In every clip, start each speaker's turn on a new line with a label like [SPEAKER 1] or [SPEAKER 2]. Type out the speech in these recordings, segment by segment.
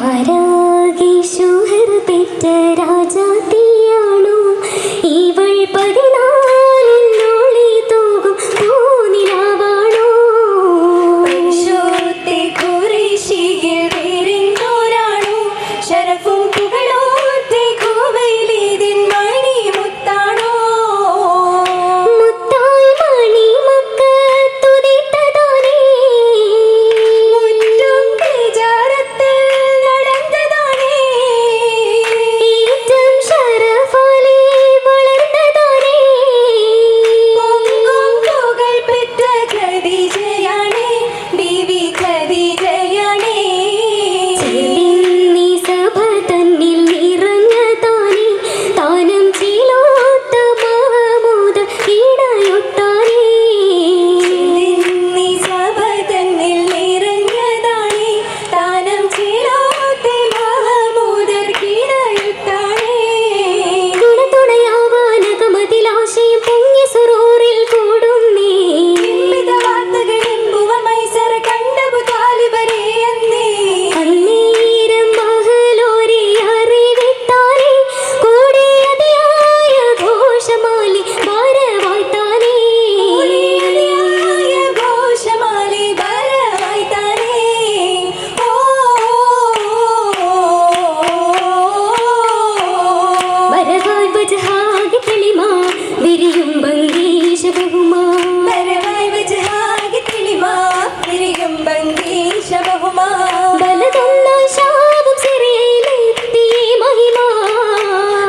[SPEAKER 1] താരാകേശ്വർ പെറ്റ രാജാത്തിയാണോ ഇവൾ 14 തൂകും പൂനിലാവാണോ പരിശോധത്തെ ഖുറൈശിയിൽ വീരിന്തോരാണോ ശരഫും പുകളോത്തെ കോവയിലേതിൻ മണി മുത്താണോ മുത്തായി മണി മക്കത്തുദിത്തതാനേ മുറ്റും തിജാറത്തിൽ നടന്നതാനേ ഏറ്റം ശരഫാലി വളർന്നതാനേ പൊങ്കും പുകൾ പെറ്റ ഖദീജയാണേ ബീവി ഖദീജയാണേ ചെന്നിന്നി സഭ തന്നിൽ നിറഞ്ഞതാനേ താനം ചിലോത്ത മഹമൂദ ഇടയൊട്ടാനേ ചെന്നിന്നി സഭ തന്നിൽ നിറഞ്ഞതാനേ താനം ചിലോത്ത മഹമൂദർ ഇടയൊട്ടാനേ തുണതുണയാവാനകമതിലാശയം പൊങ്ങി സുറൂറിൽ കൂടുന്നേ മൈസറ കണ്ടബു താലിബരേ അന്നേ അന്നേരം മഹലോരി അറിവിത്താനേ കൂടിയതിയായ ഘോഷമാലി ഭാരവായ്ത്താനേ ഘോഷമാലി ഭാരവായ്ത്താനേ വരവായ് വജഹാകെ തെളിമാ വിരിയും ബംഗീശ ബഹുമാ വരവായ് വജഹാകെ തെളിമാ വിരിയും ബംഗീശ ബഹുമാ ബലതൊന്ന ശാപം സിറിയയിലെത്തി മഹിമാ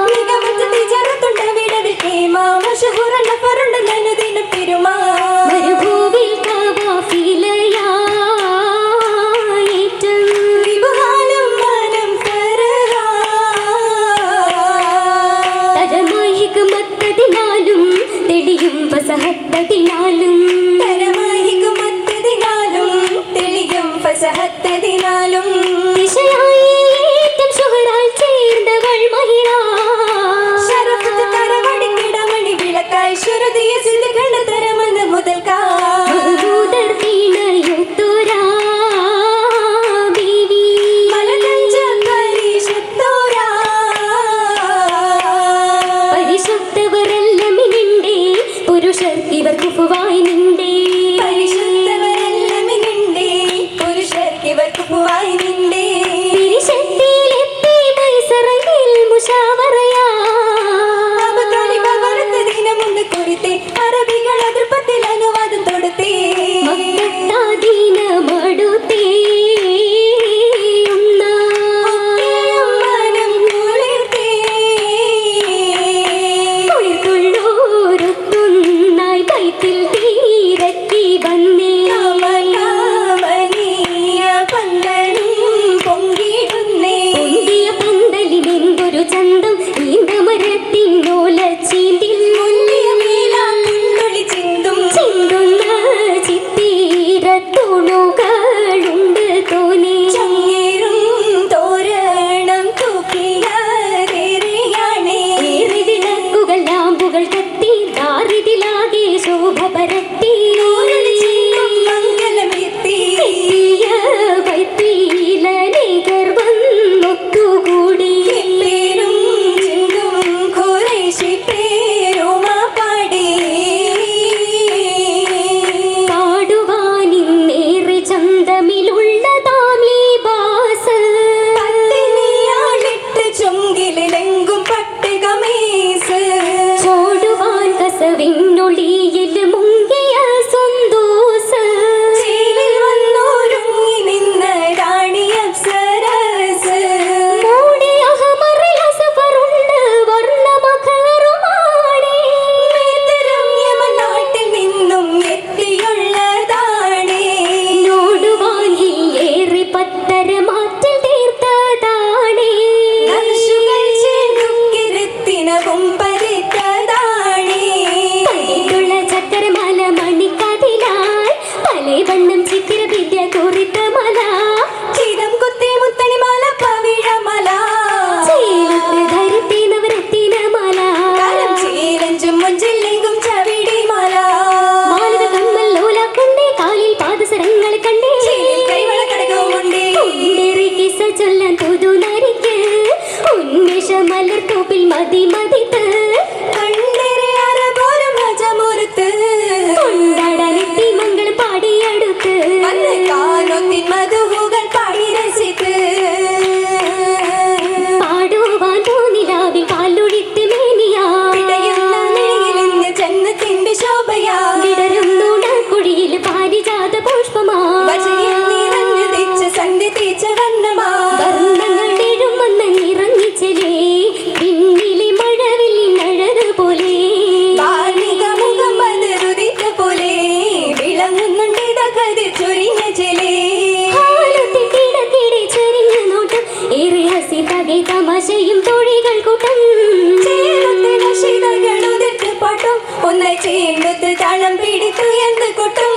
[SPEAKER 1] മികവുറ്റ തിജറത്തുണ്ട വിടവിൽ കേമാ മശഹൂറല്ല ഫറുണ്ട് നനുദിന പെരുമാ മരുഭൂവിൽ കവാഫിലയായിറ്റം വിബഹാലും വനം ഫറഹാ തരമായി ഹിക്മത്തതിനാലും തെളിയും ഫസഹത്തതിനാലും തരമായി ഹിക്മത്തതിനാലും തെളിയും ഫസഹത്തതിനാലും ദിശയായി ഏറ്റം ശുഹറായി ചേർന്നവൾ മഹിള ശരഫത്ത് തരവടിക്കിടമണി വിളക്കായി ശുരുതിയ സിദ്ധികണ്ട തരമെന്ന് മുതൽക്കാ മഹമൂദർ വീണയൊത്തോരാ ബീവി മലകഞ്ച പരിശുദ്ധോരാ പരിശുദ്ധവരല്ല മിനിണ്ടേ പുരുഷർ ഇവർ കുഫുവായി നിണ്ടേ പരിശുദ്ധവരല്ല മിനിണ്ടേ പുരുഷർ ഇവർ കുഫുവായി നിണ്ടേ തിരിശക്തിയിലെത്തി മൈസറയിൽ മുഷാവറയാ അബു താലിബ വറുത്ത ദിനമൊന്ന് കുറിത്തെ അറബികൾ അതിർപ്പത്തിൽ അനുവാദം തൊടുത്തേ മക്കത്താ ദിനമടുത്തേ മനം കുളിർത്തേ ഉയർത്തുള്ളോരൊത്തുന്നായി ബൈത്തിൽ തീരത്തി വന്നേ കാമനീയ പന്തലും പൊങ്കിടുന്നേ പൊന്തിയ പന്തലിനെന്തൊരു ചന്തം ഈന്തമരത്തിനോല ചീന്തിൽ മുന്നിയ മേലാത്തുള്ളി ചിന്തും ചിന്തുന്ന ചിത്തീരത്തുണുകളുണ്ട് തോനെ ചങ്ങേറും തോരണം തൂക്കിയാണേ ഏറിവിളക്കുകൾ ലാമ്പുകൾ കത്തി ദാരിതിലാകെ ശോഭ പരത്തി മംഗലമെത്തി വൈത്തിലനേകർ വന്നൊത്തുകൂടി പേരും ചിന്തും ഖുറൈശി പേരുമാ പാടി പാടുവാനിന്നേറെ ചന്തമിലുള്ളതാം ലിബാസ് പത്തിനിയാളിട്ട് ചുങ്കിലെങ്കും പട്ട് കമീസ് ചോടുവാൻ കസവിനുള്ളിയിൽ മുങ്ങിയ സുന്ദൂസ് ചേലിൽ വന്നോരുങ്ങി നിന്ന റാണി അപ്സരസ് മൂടിയ ഹമറിൽ അസഫറുണ്ട് വർണ്ണമഖറുമാണേ മേത്തരം യമനാട്ടിൽ നിന്നും എത്തിയുള്ളതാണേ നോടുവാൻ ഏറി പത്തര മാറ്റിൽ തീർത്തതാണേ നർശുകൾ ചേർന്നുക്കിരുത്തിനവും പരിത്തതാണേ പണ്ടിട്ടുള്ള ചക്കരമാല മണിക്കതിലായി പലേ വണ്ണം ചിത്തിരവിദ്യ കുറിത്ത മല ചിതം കുത്തി മുത്തണിമാല പവിഴമല ചേലത്ത് ധരിത്തി നവരത്തിന മല കരം ചേലഞ്ചും മുഞ്ചില്ലെങ്കും ചവിടി മല മാലിക കമ്മൽ ലോലാക്കുണ്ടേ കാലിൽ പാദസരങ്ങൾ കണ്ടേ കൈവള കടകവുമുണ്ടേ താളം പിടിത്തുയർന്ന് കൊട്ടും